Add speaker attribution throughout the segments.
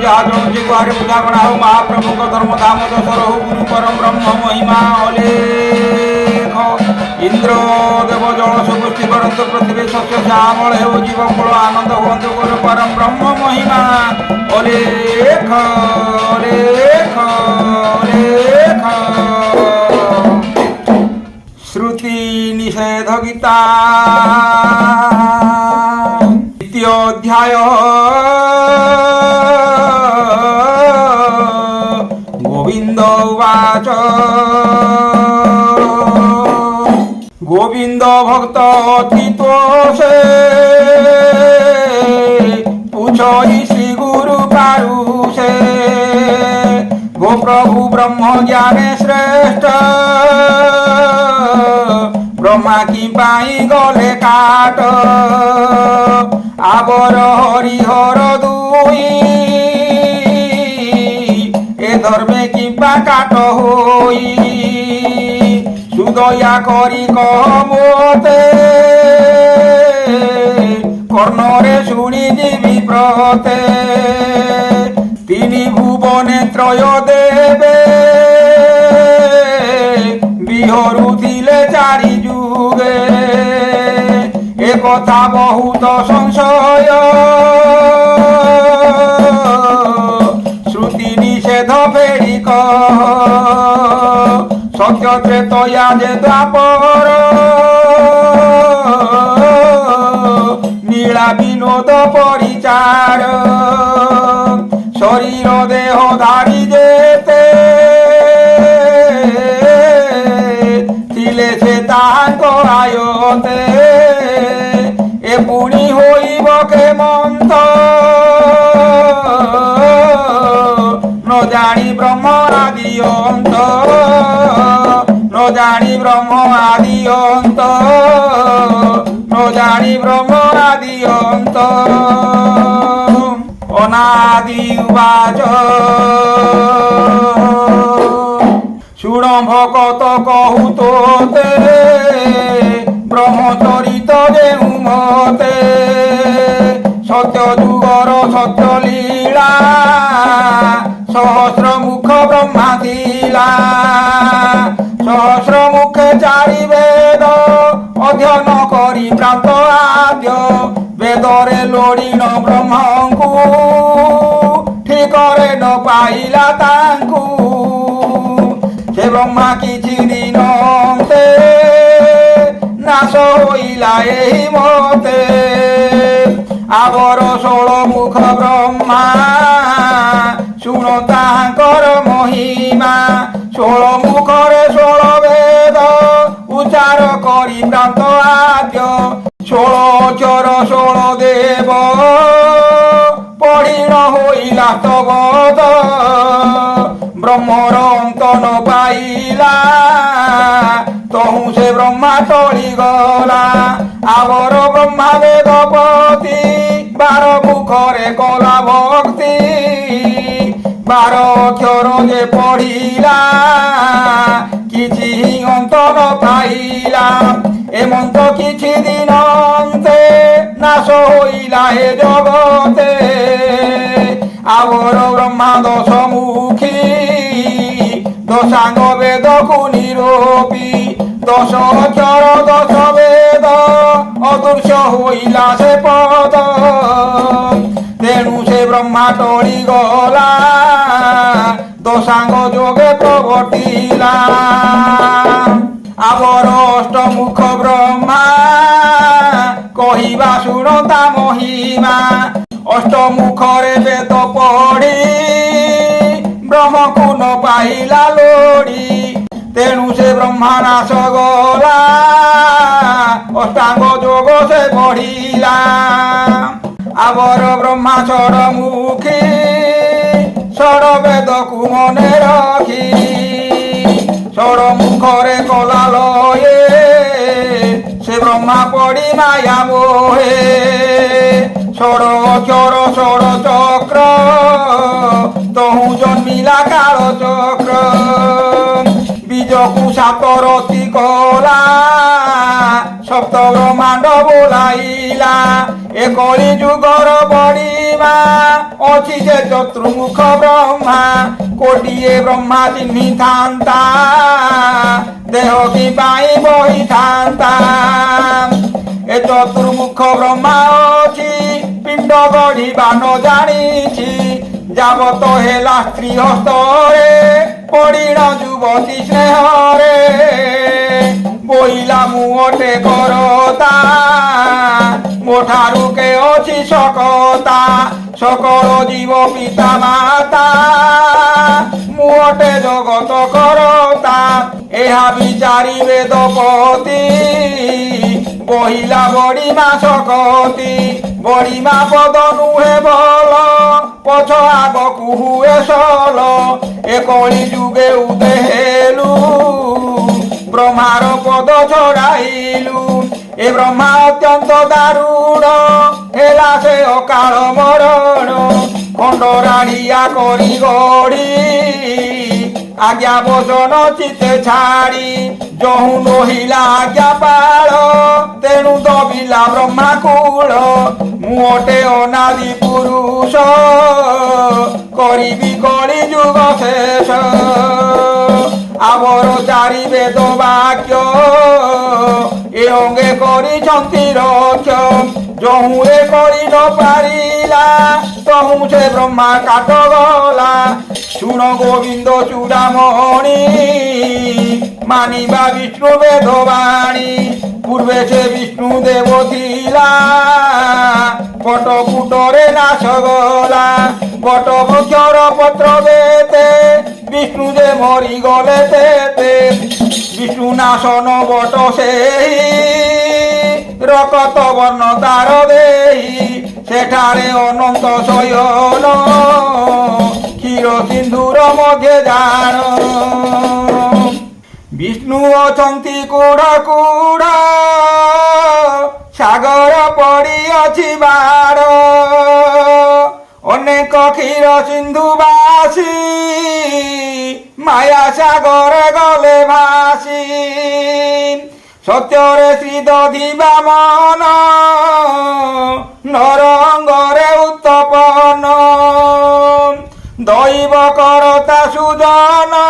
Speaker 1: ଯାହା ଜଣୁଛି ଗୁହାରେ ବୁଝାଗଣା ହଉ ମହାପ୍ରଭୁଙ୍କ ଧର୍ମ ଧାମ ଦଶର ହଉ ଗୁରୁ ପରମ ବ୍ରହ୍ମ ମହିମା ଅଲେଖ। ଇନ୍ଦ୍ର ଦେବ ଜଳ ସୁପୁଷ୍ଟି କରନ୍ତୁ ପୃଥିବୀ ଶସ୍ୟ ଶ୍ୟାମଳ ହେଉ ଜୀବ ଫଳ ଆନନ୍ଦ ହୁଅନ୍ତୁ ଗୁରୁ ପରମ ବ୍ରହ୍ମ ମହିମା ଅଲେଖ ଅଲେଖ ଅଲେଖ। শ্রুতি নিষেধ গীতা দ্বিতীয় অধ্যায়। গোবিন্দ উবাচ গোবিন্দ ভক্ত অতীতোষে পুছই শ্রী গুরু পারুষে গো প্রভু ব্রহ্ম জ্ঞানে শ্রেষ্ঠ ব্রহ্মা কি পাই গলে কাট আবর হরিহর দুই এ ধর্মে কিংবা কাট হই সুদয়া করি কমতে কর্ণরে শুনি জীবি প্রতে তিনি ভুবনে ত্রয় দেবে বিহরুছিলে চারি যুগে এ কথা বহুত সংশয় শ্রুতি নিষেধ ফেরি কহ সত্য ত্রেতয়া যে দ্বাপর নীলা বিনোদ পরিচার শরীর দেহ ধারি যেতে ଥିଲେ ସେ ତାଙ୍କ ଆୟତେ ଏ ପୁଣି ହୋଇବ କେମନ୍ତ ନ ଜାଣି ବ୍ରହ୍ମ ଆଦି ଅନ୍ତ ନ ଜାଣି ବ୍ରହ୍ମ ଆଦି ଅନ୍ତ ନ ଜାଣି ব্রহ্ম আদি অন্ত। অনাদি উবাচ শুণ ভকত কহু তোতে ব্রহ্মচরিত যেউ মতে সত্য যুগর সত্য লীলা সহস্র মুখ ব্রহ্মা ଥିଲା সহস্র মুখে চারি বেদ অধ্যয়ন করি প্রান্ত আদ্য বেদরে লোড়িণ ব্রহ্মଙ୍କୁ ঠিকরে ନ ପାଇଲା ତାଙ୍କୁ ସେ ବ୍ରହ୍ମା କିଛି ଦିନନ୍ତେ ନାଶ ହୋଇଲା ଏହି ମତେ ଆବର 16 ମୁଖ ବ୍ରହ୍ମା ଶୁଣ ତାଙ୍କର ମହିମା 16 ମୁଖରେ 16 ବେଦ ଉଚ୍ଚାର କରି ପ୍ରାନ୍ତ ଆଦ୍ୟ 16 ଅକ୍ଷର 16 ଦେବ পড়িণ হইলা তবদ ব্রহ্মর অন্ত ন পাইলা তহু সে ব্রহ্মা টলি গলা আবর ব্রহ্মা বেদপতি 12 মুখরে কলা ভক্তি 12 অক্ষর যে পড়িলা କିଛି অন্ত ন পাইলা এমন্ত କିଛି দিন অন্তে নাশ হইলা হে জগতে আবর ব্রহ্মা 10 মুখী দশাঙ্গ বেদকু নিরূপী 10 অক্ষর 10 বেদ অদৃশ্য হইলা সে পদ তেণু সে ব্রহ্মা টলি গলা দশাঙ্গ যোগে প্রবর্তিলা আবর অষ্টমুখ ব্রহ্মা কহিবা শুণ তা মহিমা অষ্টমুখরে বেদ পড়ি ব্রহ্মকু ন পাইলা লোড়ি তেণু সে ব্রহ্মা নাশ গলা অষ্টাঙ্গ যোগ সে বঢ়িলা আবর ব্রহ্মা ষড়মুখী ষড় বেদকু মনে রখি ষড়মুখরে কলা লয়ে সে ব্রহ্মা পড়ি মায়া মোহে ষড় অক্ষর ষড় চক্র তহু জন্মিলা কাল চক্র বীজকু সাতরতি কলা সপ্ত ব্রহ্মাণ্ড বোলাইলা এ কলি যুগর বড়ি ବଡ଼ିମା ଅଛି ଯେ ଚତୁର୍ମୁଖ ବ୍ରହ୍ମା କୋଟିଏ ବ୍ରହ୍ମା ଚିହ୍ନିଥାନ୍ତା ଦେହ କି ପାଇଁ ବହିଥାନ୍ତା ଏ ଚତୁର୍ମୁଖ ବ୍ରହ୍ମା ଅଛି ପିଣ୍ଡ ଗଢ଼ିବା ନ ଜାଣିଛି ଯାବତ ହେଲା ସ୍ତ୍ରୀ ହସ୍ତରେ ପଡ଼ିଣ ଯୁବତୀ ସ୍ନେହରେ ବୋଇଲା ମୁହଁଟେ କରତା ମୋ ଠାରୁ କେ ଅଛି ସକତା ସକଳ ଜୀବ ପିତା ମାତା ମୁହଁଟେ ଜଗତ କରତା ଏହା ବିଚାରି ବେଦପତି ବହିଲା ବଡ଼ିମା ସକତି ବଡ଼ିମା ପଦ ନୁହେଁ ଭଲ ପଛ ଆଗକୁ ହୁଏ ସଲ ଏ କଳି ଯୁগে ଉଦେହେଲୁ ବ୍ରହ୍ମାର ପଦ ଛଡ଼ାଇଲୁ ଏ ବ୍ରହ୍ମା ଅତ୍ୟନ୍ତ ଦାରୁଣ ହେଲା ସେ ଅକାଳ ମରଣ ଖଣ୍ଡରାଡ଼ିଆ କରି ଗଢ଼ି ଆଜ୍ଞା ବଚନ ଚିତେ ଛାଡ଼ି ଯହୁ ନହିଲା ଆଜ୍ଞା ପାଳ ତେଣୁ ଦବିଲା ବ୍ରହ୍ମା କୂଳ ମୁହଁଟେ ଅନାଦି ପୁରୁଷ କରିବି କଳି ଯୁଗ ଶେଷ ଆବର ଚାରି ବେଦ ବାକ୍ୟ ଏ ଅଙ୍ଗେ କରିଛନ୍ତି ରକ୍ଷ ଯହୁରେ କରି ନ ପାରିଲା ତହୁଁ ସେ ବ୍ରହ୍ମା କାଟ ଗଲା ଶୁଣ ଗୋବିନ୍ଦ ଚୂଡ଼ାମଣି ମାନିବା ବିଷ୍ଣୁ ବେଦବାଣୀ ପୂର୍ବେ ସେ ବିଷ୍ଣୁ ଦେବ ଥିଲା ପଟ ପୁଟରେ ନାଶ ଗଲା ବଟ ବୃକ୍ଷର ପତ୍ର ଦେତେ ବିଷ୍ଣୁ ଯେ ମରିଗଲେ ତେତେ ବିଷ୍ଣୁ ନାଶନ ବଟ ସେହି ରକତ ବର୍ଣ୍ଣ ତାର ଦେଇ ସେଠାରେ ଅନନ୍ତ ଶୟନ କ୍ଷୀର ସିନ୍ଧୁର ମଧ୍ୟ ଜାଣ ବିଷ୍ଣୁ ଅଛନ୍ତି କୁଢ଼ କୁଢ଼ ସାଗର ପଡ଼ିଅଛି ବାଡ଼ ଅନେକ କ୍ଷୀର ସିନ୍ଧୁ ବାସୀ ମାୟା ସାଗରେ ଗଲେ ଭାସି ସତ୍ୟରେ ଶ୍ରୀ ଦଧିବା ମନ ନରଙ୍ଗରେ ଉତ୍ତପନ ଦୈବ କରତା ସୁଜନ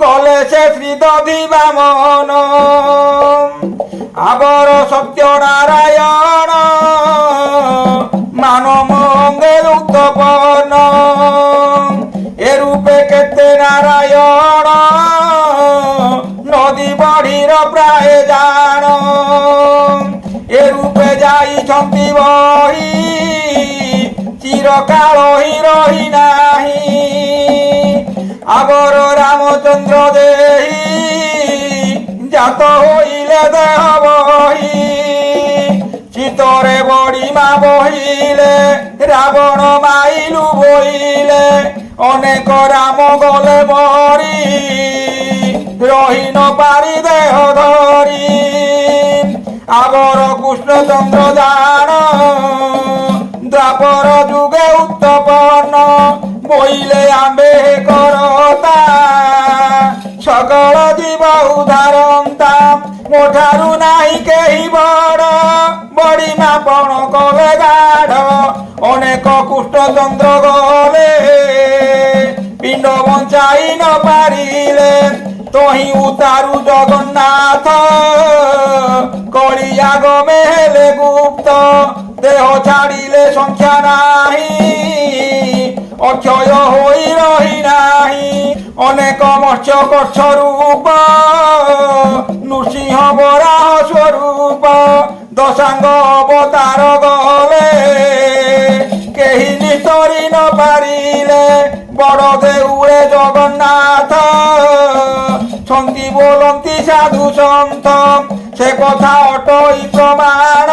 Speaker 1: ଗଲେ ସେ ଶ୍ରୀ ଦଧିବା ମନ ଆବର ସତ୍ୟ ନାରାୟଣ ମାନବ ଅଙ୍ଗେ ଉତ୍ତପନ ଏ ରୂପେ କେତେ ନାରାୟଣ নদী বড়ির প্রায় জাণ এ রূপে যাইছন্তি বহি চিরকাল হি রহি নাহি আগর রামচন্দ্র দেহি জাত হইলে দেহ বহি চিতরে বড়িমা বহিলে রাবণ মাইলু বইলে অনেক রাম গলে মরি রহি ন পারি দেহ ধরি আগর কৃষ্ণচন্দ্র জান দ্বাপর যুগে উত্তপন বইলে আম্বে করতা সকল জীব উদারন্তা মোঠারু নাহি কেহি বড় বড়িমা পণ কলে গাঢ় অনেক কৃষ্ণচন্দ্র গলে পিণ্ড বঞ্চাই ন পারিলে তহি উতারু জগন্নাথ কলিয়া গমে হেলে গুপ্ত দেহ ছাড়িলে সংখ্যা নাহি অক্ষয় হই রহি নাহি অনেক মৎস্য কচ্ছ রূপ নৃসিংহ বরাহ স্বরূপ দশাঙ্গ অবতার গলে কেহি নিতরি ন পারিলে বড় দেউলে জগন্নাথ ছন্তি বলন্তি সাধু সন্ত সে কথা অটই প্রমাণ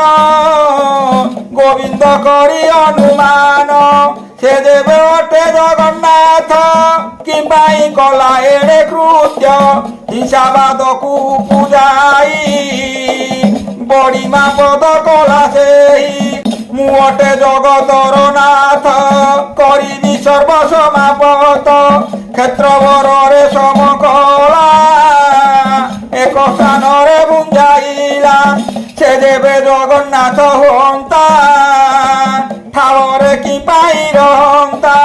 Speaker 1: গোবিন্দ করি অনুমান সে দেবে অটে জগন্নাথ কিম্বাই কলা এড়ে কৃত্য হিংসাবাদকু পূজাই বড়িমা পদ কলা সেই মুহটে জগতর নাথ করিনি সর্বসমাপত ক্ষেত্রবরে সমকলা এক স্থানরে বুঝাইলা সে দেবে জগন্নাথ হন্তা নাই রহন্তা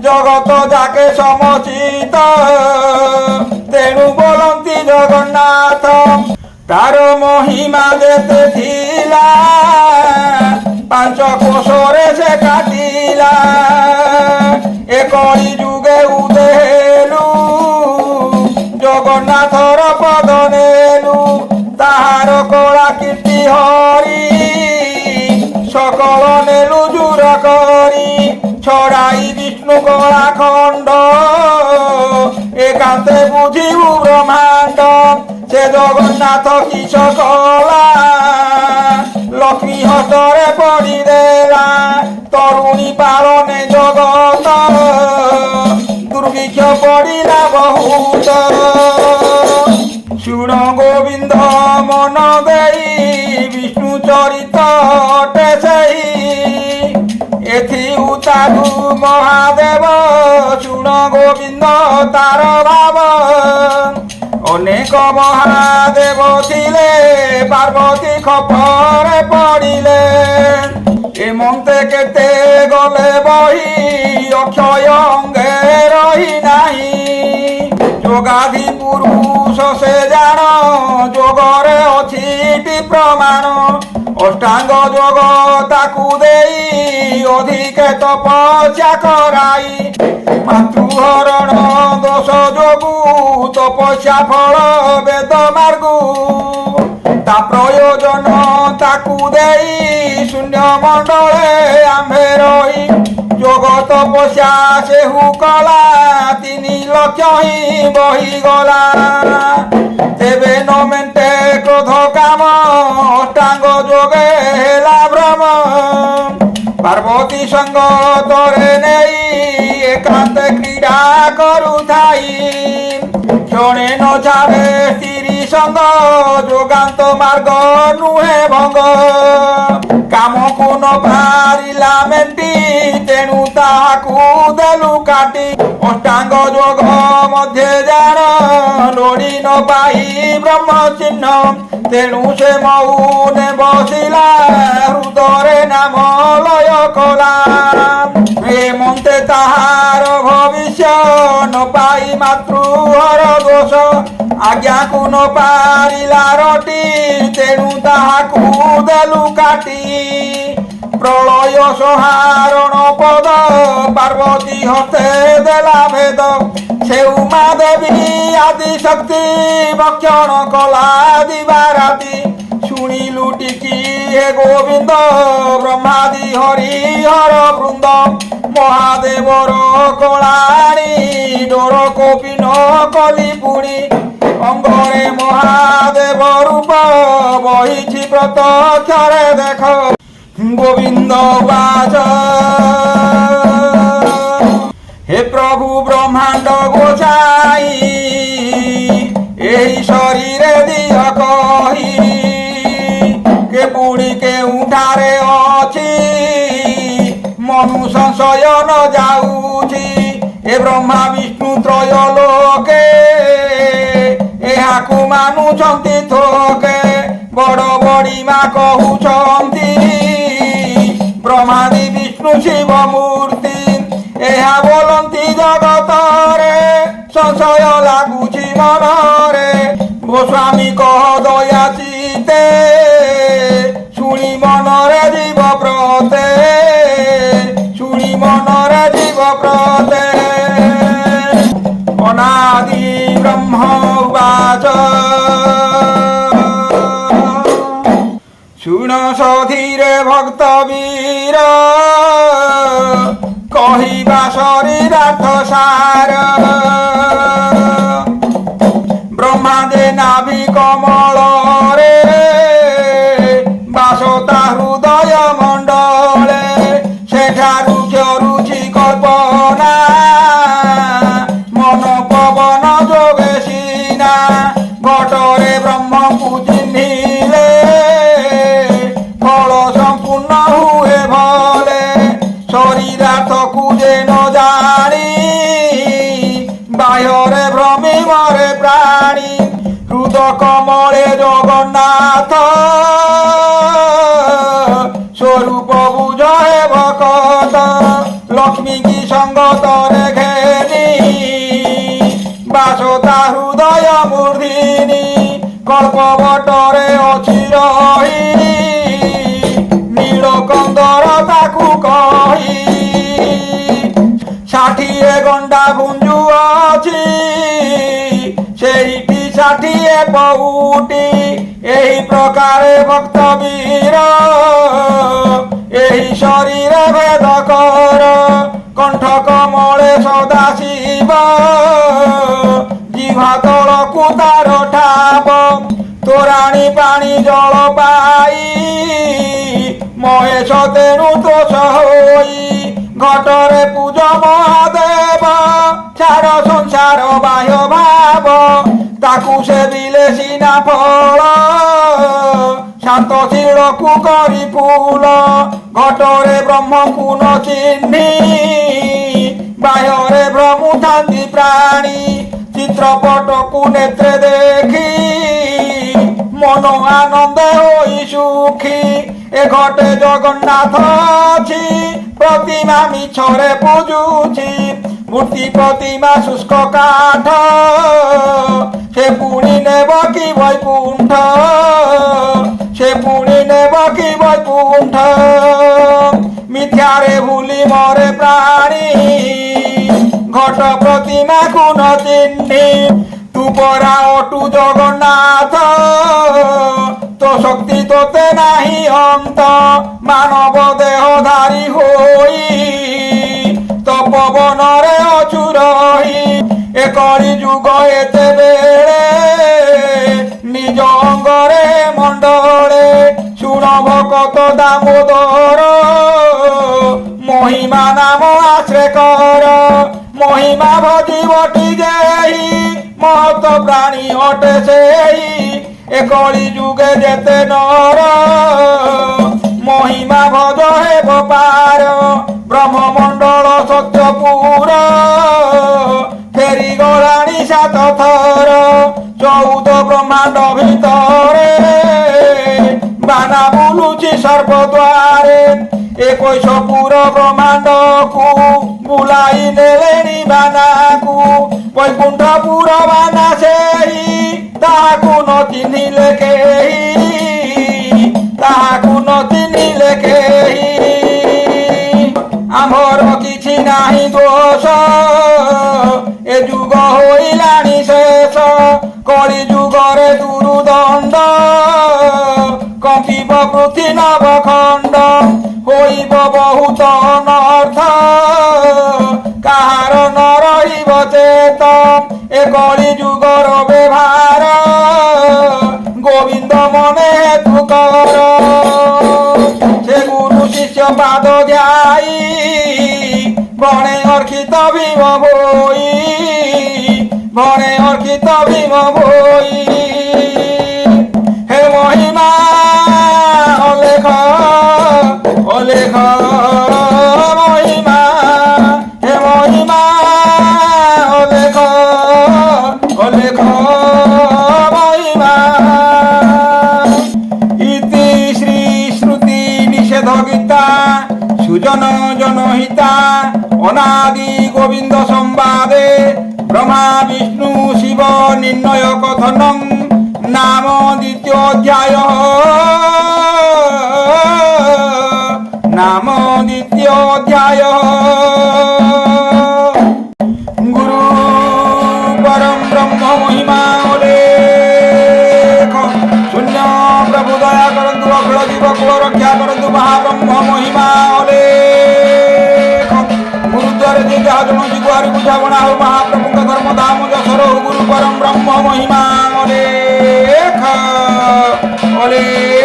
Speaker 1: জগত যাকে সমচিত তেଣୁ ବୋଲନ୍ତି ଜଗନ୍ନାଥ ତାର ମହିମା ଯେତେ ଥିଲା ପାଞ୍ଚ କୋଶରେ ସେ କାଟିଲା ଏ କଳି ଯୁଗେ ଉଦେଲୁ ଜଗନ୍ନାଥର ପଦ ନେଲୁ ତାହାର କଳା କୀର୍ତ୍ତି ହରି ସକଳ ନେଲୁ ଜୁର କରି ଛଡ଼ାଇ ବିଷ୍ଣୁ କଳା ଖଣ୍ଡ ଏକାନ୍ତେ ବୁଝିବୁ ବ୍ରହ୍ମାଣ୍ଡ ସେ ଜଗନ୍ନାଥ କିସ କଲା ଲକ୍ଷ୍ମୀ ହସ୍ତରେ ପଡ଼ିଦେଲା ତରୁଣୀ ପାଳନେ ଜଗତ ଦୁର୍ଭିକ୍ଷ ପଡ଼ିଲା ବହୁତ ଶୁଣ ଗୋବିନ୍ଦ ମନ ଦେଇ ବିଷ୍ଣୁ ଚରିତ ଅଟେ ସେଇ ଏଥି ଉତାରୁ ମହାଦେବ ଶୁଣ ଗୋବିନ୍ଦ ତାର ଭାବ ଅନେକ ମହାଦେବ ଥିଲେ ପାର୍ବତୀ ଖପରେ ପଡ଼ିଲେ ଏମନ୍ତେ କେତେ ଗଲେ ବହି ଅକ୍ଷୟ ଅଙ୍ଗେ ରହି ନାହିଁ ଯୋଗାଧି ପୁରୁଷ ସେ ଜାଣ ଯୋଗରେ ଅଛିଟି ପ୍ରମାଣ ଅଷ୍ଟାଙ୍ଗ ଯୋଗ ତାକୁ ଦେଇ ଅଧିକ ତପସ୍ୟା କରାଇ ମାତୃହରଣ ଦୋଷ ଯୋଗୁ ତପସ୍ୟା ଫଳ ବେଦ ମାର୍ଗୁ ତା ପ୍ରୟୋଜନ ତାକୁ ଦେଇ ଶୂନ୍ୟ ମଣ୍ଡଳେ ଆମ୍ଭେ ରହି ଯୋଗ ତପସ୍ୟା ସେହୁ କଲା 3 ଲକ୍ଷ ହିଁ ବହିଗଲା ତେବେ ନ ମେଣ୍ଟେ କ୍ରୋଧ କାମ ଅଷ୍ଟାଙ୍ଗ ଯୋଗେ ହେଲା ଭ୍ରମ ପାର୍ବତୀ ସଙ୍ଗ ତରେ ନେଇ ଏକାନ୍ତ କ୍ରୀଡ଼ା କରୁଥାଇ କ୍ଷଣେ ନ ଛାଡ଼େ ସ୍ତ୍ରୀ ସଙ୍ଗ ଯୋଗାନ୍ତ ମାର୍ଗ ନୁହେଁ ଭଙ୍ଗ କାମକୁ ନ ପାରିଲା ମେଣ୍ଟି ତେଣୁ ତାହାକୁ ଦେଲୁ କାଟି ଅଷ୍ଟାଙ୍ଗ ଯୋଗ ମଧ୍ୟ ଜାଣ ଲୋଡ଼ି ନ ପାଇ ବ୍ରହ୍ମ ଚିହ୍ନ ତେଣୁ ସେ ମଉନେ ବସିଲା ହୃଦୟରେ ନାମ ଲୟ କଲା ଏମନ୍ତେ ତାହାର ଭବିଷ୍ୟ ନ ପାଇ ମାତୃହର ଦୋଷ ଆଜ୍ଞାକୁ ନ ପାରିଲା ରଟି ତେଣୁ ତାହାକୁ ଦେଲୁ କାଟି ପ୍ରଳୟ ସଂହାରଣ ପଦ ପାର୍ବତୀ ହସ୍ତେ ଦେଲା ଭେଦ ସେଉ ମା ଦେବୀ ଆଦି ଶକ୍ତି ଭକ୍ଷଣ କଲା ଦିବା ରାତି ଶୁଣିଲୁ ଟିକି ହେ ଗୋବିନ୍ଦ ବ୍ରହ୍ମାଦି ହରିହର ବୃନ୍ଦ ମହାଦେବର କଳାଣି ଡୋର କୋପି ନ କଲି ପୁଣି ଅଙ୍ଗରେ ମହାଦେବ ରୂପ ବହିଛି ପ୍ରତ୍ୟକ୍ଷରେ ଦେଖ ଗୋବିନ୍ଦ ବାଚ হে প্রভু ব্রহ্মাণ্ড গোসাই এই শরীরে দিয় কহি কে পুড়ি কে উঠারে অছি মনু সংশয়ন যাউছি এ ব্রহ্মা বিষ্ণু ত্রয় লোকে এহাকু মানুছন্তি থোকে বড় বড়িমা কহুছন্তি ব্রহ্মাদি বিষ্ণু শিব মূর্তি ଏହା ବୋଲନ୍ତି ଜଗତରେ ସଂଶୟ ଲାଗୁଛି ମନରେ ମୋ ସ୍ୱାମୀ କହ ଦୟା ଚିତେ ଶୁଣି ମନରେ ଯିବ ପ୍ରତେ ଶୁଣି ମନରେ ଯିବ ପ୍ରତେ ଅନାଦି ବ୍ରହ୍ମ ଉବାଚ ଶୁଣ ସଧୀରେ ଭକ୍ତ ବୀର କହିବା ଶରୀରାର୍ଥ ସାର ବ୍ରହ୍ମାଦେ ନାଭି କମଳରେ ବାସତା ହୃଦୟ ମଣ୍ଡଳେ ସେଠାରୁ ଝରୁଛି କଳ୍ପନା ମନ ପବନ ଯୋଗେ ସିନା ଘଟରେ ବ୍ରହ୍ମକୁ ଚିହ୍ନିଲେ ଫଳ ସମ୍ପୂର୍ଣ୍ଣ ହୁଏ ଭଲେ শরীরার্থকু যে ন জানি বাহ্যরে ভ্রমে মরে প্রাণী হৃদ কমলে জগন্নাথ স্বরূপ বুঝে ভকত লক্ষ্মী কি সঙ্গতরে ঘেনি বাসতা হৃদয় মূর্ধিনী কল্পবটরে অছি রহি নীলকন্দর তাকু কহি 60 গଣ୍ଡା ଗୁଞ୍ଜୁ ଅଛି ସେଇଠି 60 ପଉଟି ଏହି ପ୍ରକାରେ ଭକ୍ତ ବୀର ଏହି ଶରୀର ଭେଦ କର କଣ୍ଠ କମଳେ ସଦା ଶିବ ଜିଭା ତଳକୁ ତାର ଠାବ ତୋରାଣୀ ପାଣି ଜଳ ପାଇ ମହେଶ ତେଣୁ ଦୋଷ ହୋଇ ঘটরে পূজ মহাদেব ছাড় সংসার বাহ্য ভাব তাকু সেবিলে সিনা ফল শান্ত শিরকু করি ফুল ঘটরে ব্রহ্মকু ন চিহ্নি বাহ্যরে ভ্রমু থান্তি প্রাণী চিত্রপটকু নেত্রে দেখি মন আনন্দে হই সুখী এ ঘটে জগন্নাথ ଅଛି ପ୍ରତିମା ମିଛରେ ପୂଜୁଛି ମୂର୍ତ୍ତି ପ୍ରତିମା ଶୁଷ୍କ କାଠ ସେ ପୁଣି ନେବ କି ବୈକୁଣ୍ଠ ସେ ପୁଣି ନେବ କି ବୈକୁଣ୍ଠ ମିଥ୍ୟାରେ ଭୁଲି ମରେ ପ୍ରାଣୀ ଘଟ ପ୍ରତିମାକୁ ନ ଚିହ୍ନି তু পরা অটু জগন্নাথ তো শক্তি তোতে নাহি অন্ত মানব দেহ ধারী হই তপবনরে অছু রহি এ কলি যুগ এতে বেড়ে নিজ অঙ্গরে মণ্ডলে শুণ ভকত দামোদর মহিমা নাম আশ্রে কর মহিমা ভজিবটি যেই মহত প্রাণী অটে সেই এ কলি যুগে যেতে নর মহিমা ভজ হেব পার ব্রহ্মমণ্ডল সত্যপুর ফেরি গলাণী 7 থর 14 ব্রহ্মাণ্ড ভিতরে বানা বুলুছি সর্বদ্বারে 21 পুর ব্রহ্মাণ্ডকু বুলাই নেলেনি বানাকু বৈকুণ্ঠপুর বানা সেই তাহাকু ন চিহ্নিলে কেহি তাহাকু ন চিহ্নিলে কেহি আম্ভর কিছু নাহি দোষ এ যুগ হইলানি শেষ কলি যুগরে দুর্দণ্ড কম্পিব পৃথি নবখণ্ড হইব বহুত অনর্থ কাহার ন রহিব চেত এ কলি যুগর ব্যবহার গোবিন্দ মনে হেতু কর সে গুরু শিষ্য পাদ ধ্যাই বনে অর্খিত ভীম বই বনে অর্খিত ভীম বই হে মহিমা অলেখ অলেখ মহিমা হে মহিমা অলেখ অলেখ মহিমা ইতি শ্রী শ্রুতি নিষেধ গীতা সুজন জনহিতা অনাদি গোবিন্দ সংবাদে ব্রহ্মা বিষ্ণু শিব নির্ণয় কথনং নাম দ্বিতীয় অধ্যায় নাম দ্বিতীয় অধ্যায় গুরু পরম ব্রহ্ম মহিমা অলেখ শূন্য প্রভু দয়া করন্তু অখিল জীব কুল রক্ষা করন্তু মহাব্রহ্ম মহিমা অলেখ গুরুদ্বারে যে যাহা জনছি গুহারি বুঝাবনা হো মহাপ্রভুঙ্ক ধর্ম ধাম যশোর গুরু পরম ব্রহ্ম মহিমা অলেখ অলেখ